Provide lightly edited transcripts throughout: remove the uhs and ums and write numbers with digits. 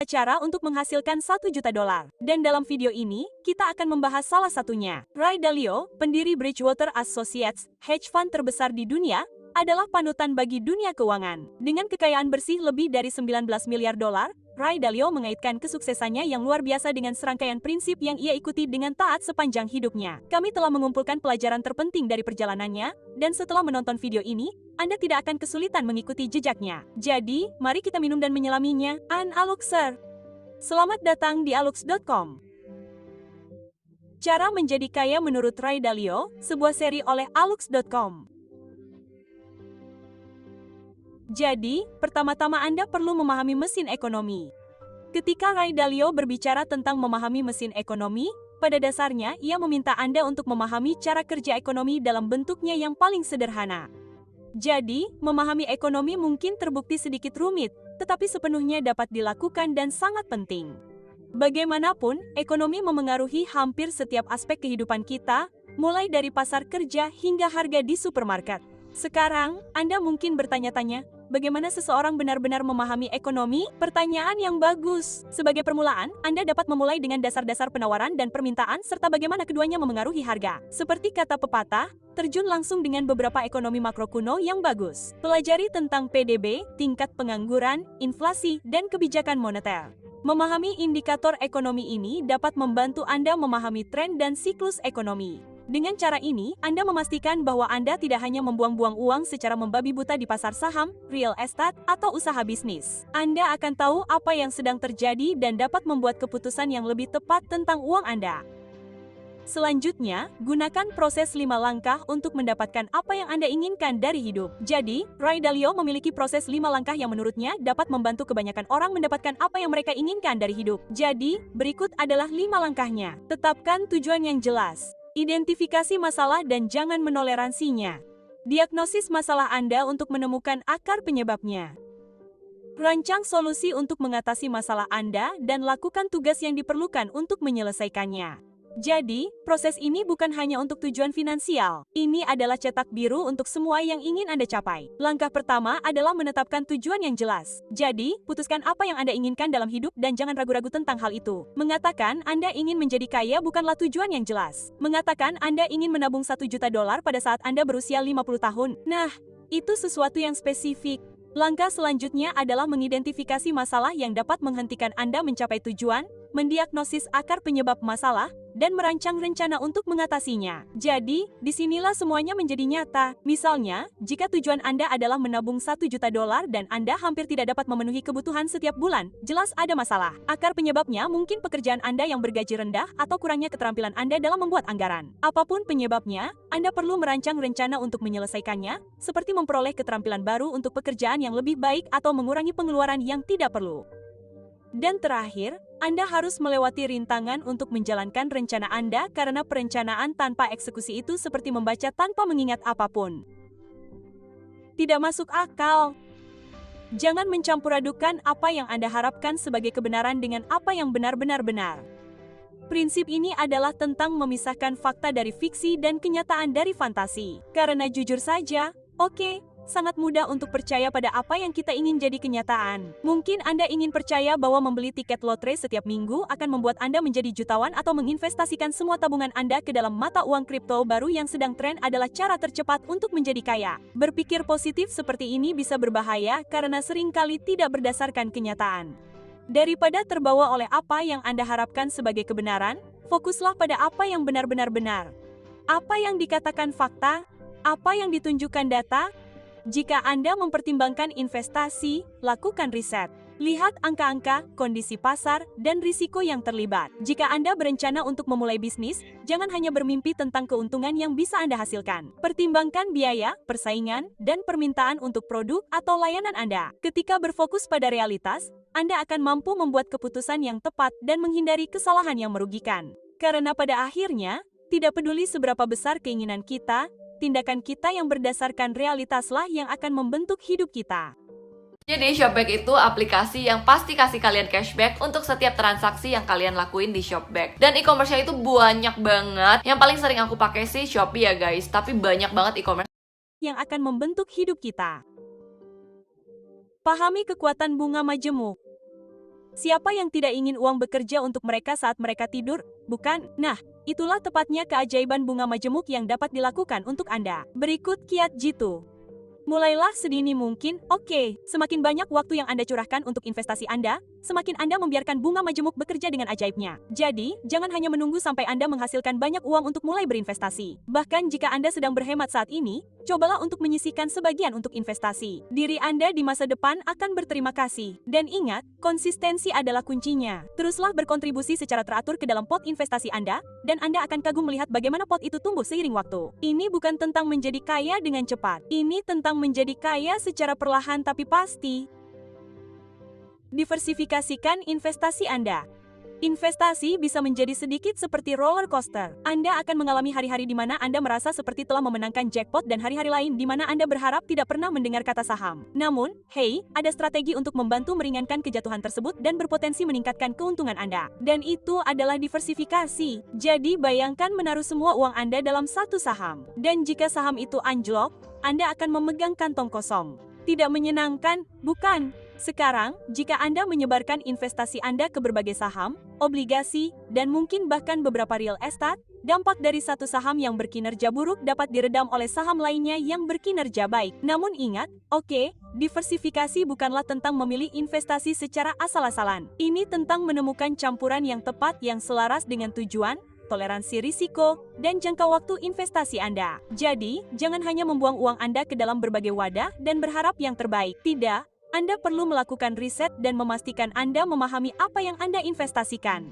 Cara untuk menghasilkan $1 juta. Dan dalam video ini, kita akan membahas salah satunya. Ray Dalio, pendiri Bridgewater Associates, hedge fund terbesar di dunia, adalah panutan bagi dunia keuangan. Dengan kekayaan bersih lebih dari $19 miliar, Ray Dalio mengaitkan kesuksesannya yang luar biasa dengan serangkaian prinsip yang ia ikuti dengan taat sepanjang hidupnya. Kami telah mengumpulkan pelajaran terpenting dari perjalanannya, dan setelah menonton video ini, Anda tidak akan kesulitan mengikuti jejaknya. Jadi, mari kita minum dan menyelaminya. Aluxer. Selamat datang di alux.com. Cara menjadi kaya menurut Ray Dalio, sebuah seri oleh alux.com. Jadi, pertama-tama Anda perlu memahami mesin ekonomi. Ketika Ray Dalio berbicara tentang memahami mesin ekonomi, pada dasarnya ia meminta Anda untuk memahami cara kerja ekonomi dalam bentuknya yang paling sederhana. Jadi, memahami ekonomi mungkin terbukti sedikit rumit, tetapi sepenuhnya dapat dilakukan dan sangat penting. Bagaimanapun, ekonomi memengaruhi hampir setiap aspek kehidupan kita, mulai dari pasar kerja hingga harga di supermarket. Sekarang, Anda mungkin bertanya-tanya, bagaimana seseorang benar-benar memahami ekonomi? Pertanyaan yang bagus. Sebagai permulaan, Anda dapat memulai dengan dasar-dasar penawaran dan permintaan serta bagaimana keduanya memengaruhi harga. Seperti kata pepatah, terjun langsung dengan beberapa ekonomi makro kuno yang bagus. Pelajari tentang PDB, tingkat pengangguran, inflasi, dan kebijakan moneter. Memahami indikator ekonomi ini dapat membantu Anda memahami tren dan siklus ekonomi. Dengan cara ini, Anda memastikan bahwa Anda tidak hanya membuang-buang uang secara membabi buta di pasar saham, real estate, atau usaha bisnis. Anda akan tahu apa yang sedang terjadi dan dapat membuat keputusan yang lebih tepat tentang uang Anda. Selanjutnya, gunakan proses 5 langkah untuk mendapatkan apa yang Anda inginkan dari hidup. Jadi, Ray Dalio memiliki proses 5 langkah yang menurutnya dapat membantu kebanyakan orang mendapatkan apa yang mereka inginkan dari hidup. Jadi, berikut adalah 5 langkahnya. Tetapkan tujuan yang jelas. Identifikasi masalah dan jangan menoleransinya. Diagnosis masalah Anda untuk menemukan akar penyebabnya. Rancang solusi untuk mengatasi masalah Anda dan lakukan tugas yang diperlukan untuk menyelesaikannya. Jadi, proses ini bukan hanya untuk tujuan finansial. Ini adalah cetak biru untuk semua yang ingin Anda capai. Langkah pertama adalah menetapkan tujuan yang jelas. Jadi, putuskan apa yang Anda inginkan dalam hidup dan jangan ragu-ragu tentang hal itu. Mengatakan Anda ingin menjadi kaya bukanlah tujuan yang jelas. Mengatakan Anda ingin menabung $1 juta pada saat Anda berusia 50 tahun. Nah, itu sesuatu yang spesifik. Langkah selanjutnya adalah mengidentifikasi masalah yang dapat menghentikan Anda mencapai tujuan, mendiagnosis akar penyebab masalah, dan merancang rencana untuk mengatasinya. Jadi, disinilah semuanya menjadi nyata. Misalnya, jika tujuan Anda adalah menabung $1 juta dan Anda hampir tidak dapat memenuhi kebutuhan setiap bulan, jelas ada masalah. Akar penyebabnya mungkin pekerjaan Anda yang bergaji rendah atau kurangnya keterampilan Anda dalam membuat anggaran. Apapun penyebabnya, Anda perlu merancang rencana untuk menyelesaikannya, seperti memperoleh keterampilan baru untuk pekerjaan yang lebih baik atau mengurangi pengeluaran yang tidak perlu. Dan terakhir, Anda harus melewati rintangan untuk menjalankan rencana Anda karena perencanaan tanpa eksekusi itu seperti membaca tanpa mengingat apapun. Tidak masuk akal. Jangan mencampur-adukan apa yang Anda harapkan sebagai kebenaran dengan apa yang benar-benar benar. Prinsip ini adalah tentang memisahkan fakta dari fiksi dan kenyataan dari fantasi. Karena jujur saja, sangat mudah untuk percaya pada apa yang kita ingin jadi kenyataan. Mungkin Anda ingin percaya bahwa membeli tiket lotre setiap minggu akan membuat Anda menjadi jutawan atau menginvestasikan semua tabungan Anda ke dalam mata uang kripto baru yang sedang tren adalah cara tercepat untuk menjadi kaya. Berpikir positif seperti ini bisa berbahaya karena seringkali tidak berdasarkan kenyataan. Daripada terbawa oleh apa yang Anda harapkan sebagai kebenaran, fokuslah pada apa yang benar-benar benar. Apa yang dikatakan fakta, apa yang ditunjukkan data. Jika Anda mempertimbangkan investasi, lakukan riset. Lihat angka-angka, kondisi pasar, dan risiko yang terlibat. Jika Anda berencana untuk memulai bisnis, jangan hanya bermimpi tentang keuntungan yang bisa Anda hasilkan. Pertimbangkan biaya, persaingan, dan permintaan untuk produk atau layanan Anda. Ketika berfokus pada realitas, Anda akan mampu membuat keputusan yang tepat dan menghindari kesalahan yang merugikan. Karena pada akhirnya, tidak peduli seberapa besar keinginan kita, tindakan kita yang berdasarkan realitaslah yang akan membentuk hidup kita. Jadi Shopback itu aplikasi yang pasti kasih kalian cashback untuk setiap transaksi yang kalian lakuin di Shopback. Dan e-commerce-nya itu banyak banget. Yang paling sering aku pakai sih Shopee ya guys, tapi banyak banget e-commerce yang akan membentuk hidup kita. Pahami kekuatan bunga majemuk. Siapa yang tidak ingin uang bekerja untuk mereka saat mereka tidur, bukan? Nah, itulah tepatnya keajaiban bunga majemuk yang dapat dilakukan untuk Anda. Berikut kiat jitu. Mulailah sedini mungkin. Oke, semakin banyak waktu yang Anda curahkan untuk investasi Anda, semakin Anda membiarkan bunga majemuk bekerja dengan ajaibnya. Jadi, jangan hanya menunggu sampai Anda menghasilkan banyak uang untuk mulai berinvestasi. Bahkan jika Anda sedang berhemat saat ini, cobalah untuk menyisihkan sebagian untuk investasi. Diri Anda di masa depan akan berterima kasih. Dan ingat, konsistensi adalah kuncinya. Teruslah berkontribusi secara teratur ke dalam pot investasi Anda, dan Anda akan kagum melihat bagaimana pot itu tumbuh seiring waktu. Ini bukan tentang menjadi kaya dengan cepat. Ini tentang menjadi kaya secara perlahan tapi pasti. Diversifikasikan investasi Anda. Investasi bisa menjadi sedikit seperti roller coaster. Anda akan mengalami hari-hari di mana Anda merasa seperti telah memenangkan jackpot dan hari-hari lain di mana Anda berharap tidak pernah mendengar kata saham. Namun, hey, ada strategi untuk membantu meringankan kejatuhan tersebut dan berpotensi meningkatkan keuntungan Anda. Dan itu adalah diversifikasi. Jadi, bayangkan menaruh semua uang Anda dalam satu saham. Dan jika saham itu anjlok, Anda akan memegang kantong kosong. Tidak menyenangkan, bukan? Sekarang, jika Anda menyebarkan investasi Anda ke berbagai saham, obligasi, dan mungkin bahkan beberapa real estate, dampak dari satu saham yang berkinerja buruk dapat diredam oleh saham lainnya yang berkinerja baik. Namun ingat, diversifikasi bukanlah tentang memilih investasi secara asal-asalan. Ini tentang menemukan campuran yang tepat yang selaras dengan tujuan, toleransi risiko, dan jangka waktu investasi Anda. Jadi, jangan hanya membuang uang Anda ke dalam berbagai wadah dan berharap yang terbaik. Tidak. Anda perlu melakukan riset dan memastikan Anda memahami apa yang Anda investasikan.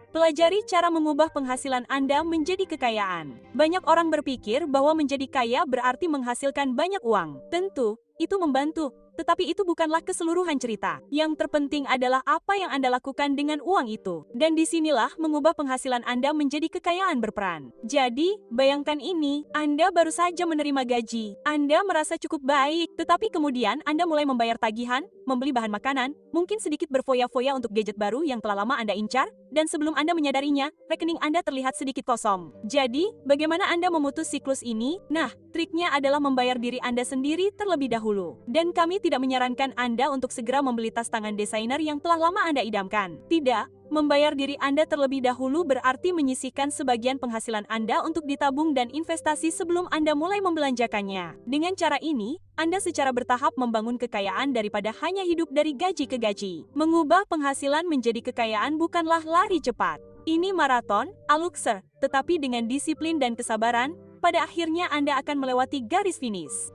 Pelajari cara mengubah penghasilan Anda menjadi kekayaan. Banyak orang berpikir bahwa menjadi kaya berarti menghasilkan banyak uang. Tentu, itu membantu. Tetapi itu bukanlah keseluruhan cerita. Yang terpenting adalah apa yang Anda lakukan dengan uang itu. Dan disinilah mengubah penghasilan Anda menjadi kekayaan berperan. Jadi, bayangkan ini, Anda baru saja menerima gaji. Anda merasa cukup baik, tetapi kemudian Anda mulai membayar tagihan, membeli bahan makanan, mungkin sedikit berfoya-foya untuk gadget baru yang telah lama Anda incar, dan sebelum Anda menyadarinya, rekening Anda terlihat sedikit kosong. Jadi, bagaimana Anda memutus siklus ini? Nah, triknya adalah membayar diri Anda sendiri terlebih dahulu. Dan kami tidak menyarankan Anda untuk segera membeli tas tangan desainer yang telah lama Anda idamkan. Tidak, membayar diri Anda terlebih dahulu berarti menyisihkan sebagian penghasilan Anda untuk ditabung dan investasi sebelum Anda mulai membelanjakannya. Dengan cara ini, Anda secara bertahap membangun kekayaan daripada hanya hidup dari gaji ke gaji. Mengubah penghasilan menjadi kekayaan bukanlah lari cepat. Ini maraton, alukser, tetapi dengan disiplin dan kesabaran, pada akhirnya Anda akan melewati garis finish.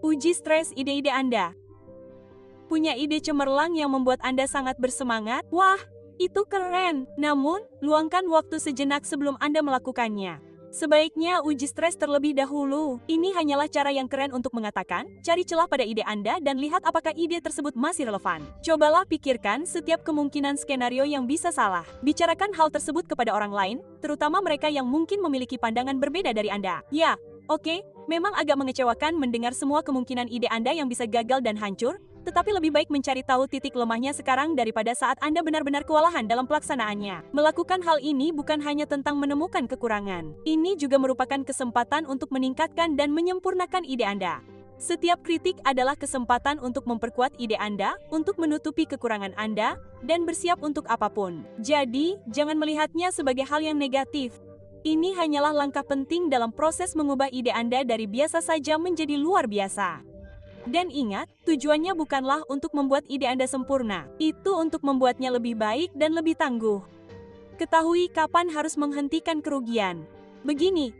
Uji stres ide-ide Anda. Punya ide cemerlang yang membuat Anda sangat bersemangat? Wah, itu keren! Namun, luangkan waktu sejenak sebelum Anda melakukannya. Sebaiknya uji stres terlebih dahulu. Ini hanyalah cara yang keren untuk mengatakan, cari celah pada ide Anda dan lihat apakah ide tersebut masih relevan. Cobalah pikirkan setiap kemungkinan skenario yang bisa salah. Bicarakan hal tersebut kepada orang lain, terutama mereka yang mungkin memiliki pandangan berbeda dari Anda. Ya, memang agak mengecewakan mendengar semua kemungkinan ide Anda yang bisa gagal dan hancur, tetapi lebih baik mencari tahu titik lemahnya sekarang daripada saat Anda benar-benar kewalahan dalam pelaksanaannya. Melakukan hal ini bukan hanya tentang menemukan kekurangan. Ini juga merupakan kesempatan untuk meningkatkan dan menyempurnakan ide Anda. Setiap kritik adalah kesempatan untuk memperkuat ide Anda, untuk menutupi kekurangan Anda, dan bersiap untuk apapun. Jadi, jangan melihatnya sebagai hal yang negatif. Ini hanyalah langkah penting dalam proses mengubah ide Anda dari biasa saja menjadi luar biasa. Dan ingat, tujuannya bukanlah untuk membuat ide Anda sempurna. Itu untuk membuatnya lebih baik dan lebih tangguh. Ketahui kapan harus menghentikan kerugian. Begini,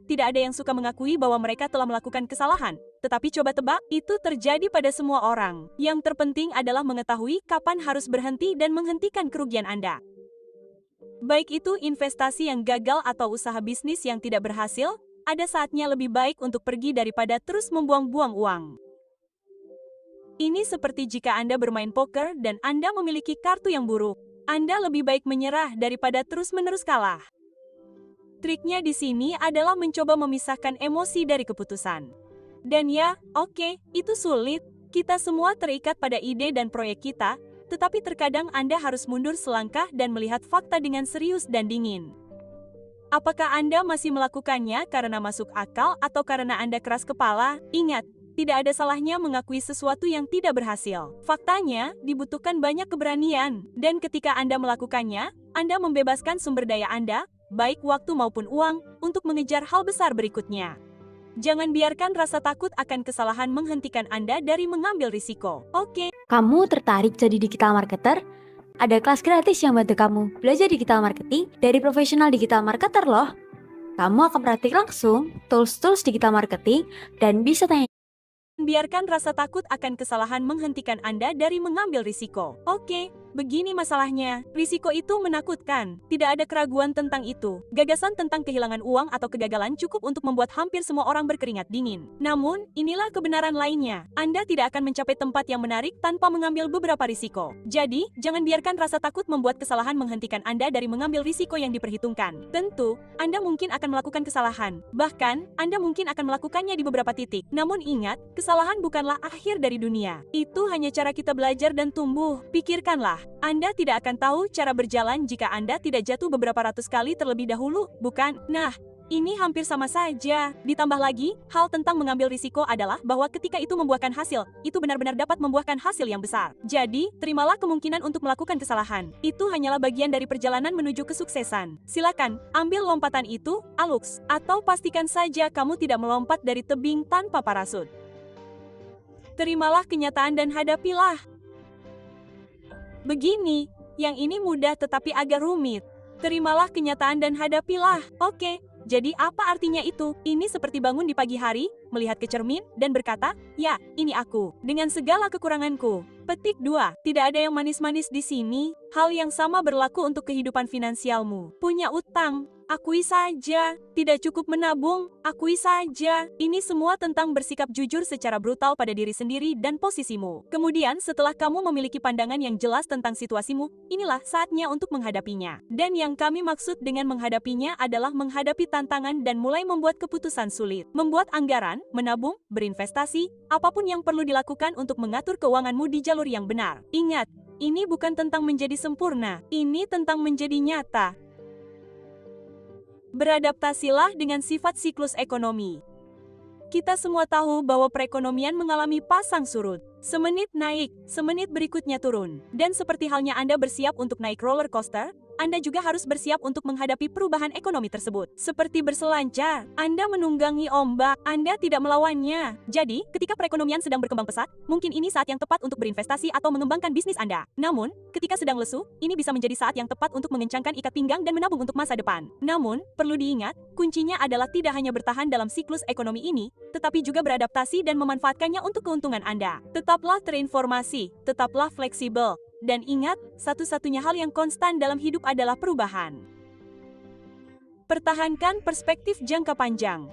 tidak ada yang suka mengakui bahwa mereka telah melakukan kesalahan. Tetapi coba tebak, itu terjadi pada semua orang. Yang terpenting adalah mengetahui kapan harus berhenti dan menghentikan kerugian Anda. Baik itu investasi yang gagal atau usaha bisnis yang tidak berhasil, ada saatnya lebih baik untuk pergi daripada terus membuang-buang uang. Ini seperti jika Anda bermain poker dan Anda memiliki kartu yang buruk. Anda lebih baik menyerah daripada terus-menerus kalah. Triknya di sini adalah mencoba memisahkan emosi dari keputusan. Dan ya, itu sulit. Kita semua terikat pada ide dan proyek kita, tetapi terkadang Anda harus mundur selangkah dan melihat fakta dengan serius dan dingin. Apakah Anda masih melakukannya karena masuk akal atau karena Anda keras kepala? Ingat, tidak ada salahnya mengakui sesuatu yang tidak berhasil. Faktanya, dibutuhkan banyak keberanian. Dan ketika Anda melakukannya, Anda membebaskan sumber daya Anda, baik waktu maupun uang, untuk mengejar hal besar berikutnya. Jangan biarkan rasa takut akan kesalahan menghentikan Anda dari mengambil risiko. Oke. Kamu tertarik jadi digital marketer? Ada kelas gratis yang bantu kamu belajar digital marketing dari profesional digital marketer loh. Kamu akan praktik langsung tools-tools digital marketing dan bisa tanya. Biarkan rasa takut akan kesalahan menghentikan Anda dari mengambil risiko. Oke, begini masalahnya. Risiko itu menakutkan. Tidak ada keraguan tentang itu. Gagasan tentang kehilangan uang atau kegagalan cukup untuk membuat hampir semua orang berkeringat dingin. Namun, inilah kebenaran lainnya. Anda tidak akan mencapai tempat yang menarik tanpa mengambil beberapa risiko. Jadi, jangan biarkan rasa takut membuat kesalahan menghentikan Anda dari mengambil risiko yang diperhitungkan. Tentu, Anda mungkin akan melakukan kesalahan. Bahkan, Anda mungkin akan melakukannya di beberapa titik. Namun ingat, kesalahan bukanlah akhir dari dunia. Itu hanya cara kita belajar dan tumbuh. Pikirkanlah, Anda tidak akan tahu cara berjalan jika Anda tidak jatuh beberapa ratus kali terlebih dahulu, bukan? Nah, ini hampir sama saja. Ditambah lagi, hal tentang mengambil risiko adalah bahwa ketika itu membuahkan hasil, itu benar-benar dapat membuahkan hasil yang besar. Jadi, terimalah kemungkinan untuk melakukan kesalahan. Itu hanyalah bagian dari perjalanan menuju kesuksesan. Silakan, ambil lompatan itu, Alux, atau pastikan saja kamu tidak melompat dari tebing tanpa parasut. Terimalah kenyataan dan hadapilah. Begini, yang ini mudah tetapi agak rumit. Terimalah kenyataan dan hadapilah. Oke, jadi apa artinya itu? Ini seperti bangun di pagi hari, melihat ke cermin, dan berkata, ya, ini aku, dengan segala kekuranganku. Petik 2. Tidak ada yang manis-manis di sini. Hal yang sama berlaku untuk kehidupan finansialmu. Punya utang, akui saja. Tidak cukup menabung, akui saja. Ini semua tentang bersikap jujur secara brutal pada diri sendiri dan posisimu. Kemudian setelah kamu memiliki pandangan yang jelas tentang situasimu, inilah saatnya untuk menghadapinya. Dan yang kami maksud dengan menghadapinya adalah menghadapi tantangan dan mulai membuat keputusan sulit. Membuat anggaran, menabung, berinvestasi, apapun yang perlu dilakukan untuk mengatur keuanganmu di jalur yang benar. Ingat, ini bukan tentang menjadi sempurna, ini tentang menjadi nyata. Beradaptasilah dengan sifat siklus ekonomi. Kita semua tahu bahwa perekonomian mengalami pasang surut. Semenit naik, semenit berikutnya turun. Dan seperti halnya Anda bersiap untuk naik roller coaster, Anda juga harus bersiap untuk menghadapi perubahan ekonomi tersebut. Seperti berselancar, Anda menunggangi ombak, Anda tidak melawannya. Jadi, ketika perekonomian sedang berkembang pesat, mungkin ini saat yang tepat untuk berinvestasi atau mengembangkan bisnis Anda. Namun, ketika sedang lesu, ini bisa menjadi saat yang tepat untuk mengencangkan ikat pinggang dan menabung untuk masa depan. Namun, perlu diingat, kuncinya adalah tidak hanya bertahan dalam siklus ekonomi ini, tetapi juga beradaptasi dan memanfaatkannya untuk keuntungan Anda. Tetaplah terinformasi, tetaplah fleksibel. Dan ingat, satu-satunya hal yang konstan dalam hidup adalah perubahan. Pertahankan perspektif jangka panjang.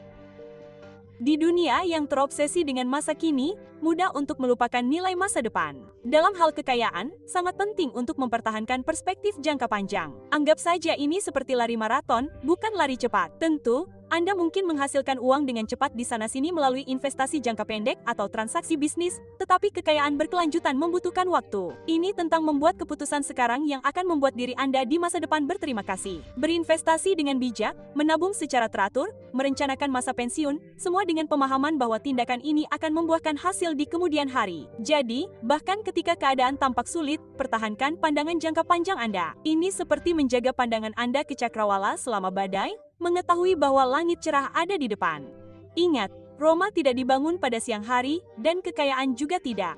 Di dunia yang terobsesi dengan masa kini, mudah untuk melupakan nilai masa depan. Dalam hal kekayaan, sangat penting untuk mempertahankan perspektif jangka panjang. Anggap saja ini seperti lari maraton, bukan lari cepat. Tentu, Anda mungkin menghasilkan uang dengan cepat di sana-sini melalui investasi jangka pendek atau transaksi bisnis, tetapi kekayaan berkelanjutan membutuhkan waktu. Ini tentang membuat keputusan sekarang yang akan membuat diri Anda di masa depan berterima kasih. Berinvestasi dengan bijak, menabung secara teratur, merencanakan masa pensiun, semua dengan pemahaman bahwa tindakan ini akan membuahkan hasil di kemudian hari. Jadi, bahkan ketika keadaan tampak sulit, pertahankan pandangan jangka panjang Anda. Ini seperti menjaga pandangan Anda ke cakrawala selama badai, mengetahui bahwa langit cerah ada di depan. Ingat, Roma tidak dibangun pada siang hari, dan kekayaan juga tidak.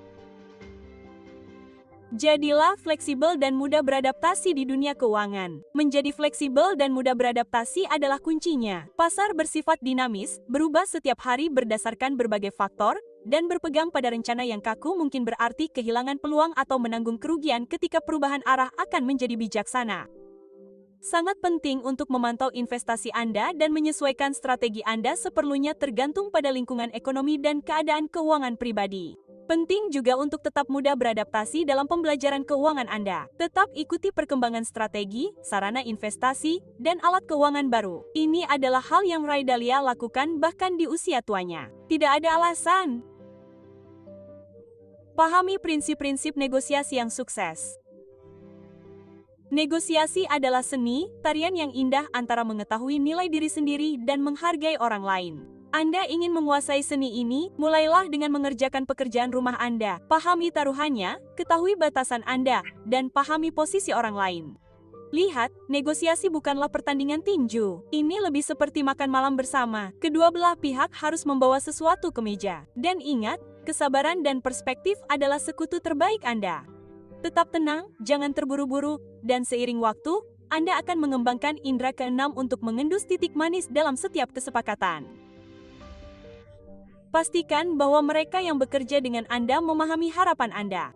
Jadilah fleksibel dan mudah beradaptasi di dunia keuangan. Menjadi fleksibel dan mudah beradaptasi adalah kuncinya. Pasar bersifat dinamis, berubah setiap hari berdasarkan berbagai faktor, dan berpegang pada rencana yang kaku mungkin berarti kehilangan peluang atau menanggung kerugian ketika perubahan arah akan menjadi bijaksana. Sangat penting untuk memantau investasi Anda dan menyesuaikan strategi Anda seperlunya tergantung pada lingkungan ekonomi dan keadaan keuangan pribadi. Penting juga untuk tetap mudah beradaptasi dalam pembelajaran keuangan Anda. Tetap ikuti perkembangan strategi, sarana investasi, dan alat keuangan baru. Ini adalah hal yang Ray Dalio lakukan bahkan di usia tuanya. Tidak ada alasan. Pahami prinsip-prinsip negosiasi yang sukses. Negosiasi adalah seni, tarian yang indah antara mengetahui nilai diri sendiri dan menghargai orang lain. Anda ingin menguasai seni ini, mulailah dengan mengerjakan pekerjaan rumah Anda. Pahami taruhannya, ketahui batasan Anda, dan pahami posisi orang lain. Lihat, negosiasi bukanlah pertandingan tinju. Ini lebih seperti makan malam bersama. Kedua belah pihak harus membawa sesuatu ke meja. Dan ingat, kesabaran dan perspektif adalah sekutu terbaik Anda. Tetap tenang, jangan terburu-buru, dan seiring waktu, Anda akan mengembangkan indera keenam untuk mengendus titik manis dalam setiap kesepakatan. Pastikan bahwa mereka yang bekerja dengan Anda memahami harapan Anda.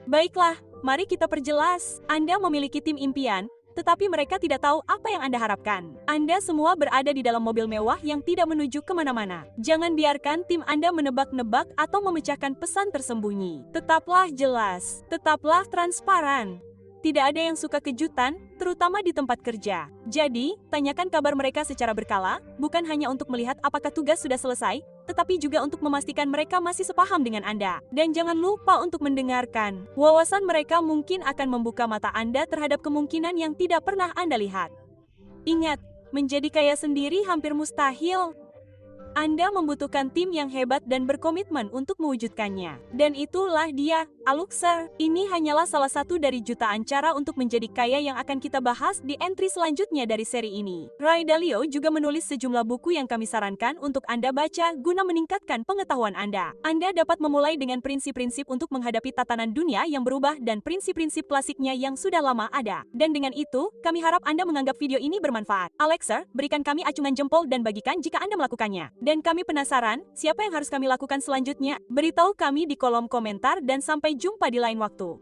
Baiklah, mari kita perjelas. Anda memiliki tim impian, tetapi mereka tidak tahu apa yang Anda harapkan. Anda semua berada di dalam mobil mewah yang tidak menuju kemana-mana. Jangan biarkan tim Anda menebak-nebak atau memecahkan pesan tersembunyi. Tetaplah jelas, tetaplah transparan. Tidak ada yang suka kejutan, terutama di tempat kerja. Jadi, tanyakan kabar mereka secara berkala, bukan hanya untuk melihat apakah tugas sudah selesai, tetapi juga untuk memastikan mereka masih sepaham dengan Anda. Dan jangan lupa untuk mendengarkan. Wawasan mereka mungkin akan membuka mata Anda terhadap kemungkinan yang tidak pernah Anda lihat. Ingat, menjadi kaya sendiri hampir mustahil. Anda membutuhkan tim yang hebat dan berkomitmen untuk mewujudkannya. Dan itulah dia, Aluxer. Ini hanyalah salah satu dari jutaan cara untuk menjadi kaya yang akan kita bahas di entry selanjutnya dari seri ini. Ray Dalio juga menulis sejumlah buku yang kami sarankan untuk Anda baca guna meningkatkan pengetahuan Anda. Anda dapat memulai dengan prinsip-prinsip untuk menghadapi tatanan dunia yang berubah dan prinsip-prinsip klasiknya yang sudah lama ada. Dan dengan itu, kami harap Anda menganggap video ini bermanfaat. Aluxer, berikan kami acungan jempol dan bagikan jika Anda melakukannya. Dan kami penasaran, siapa yang harus kami lakukan selanjutnya? Beritahu kami di kolom komentar dan sampai jumpa di lain waktu.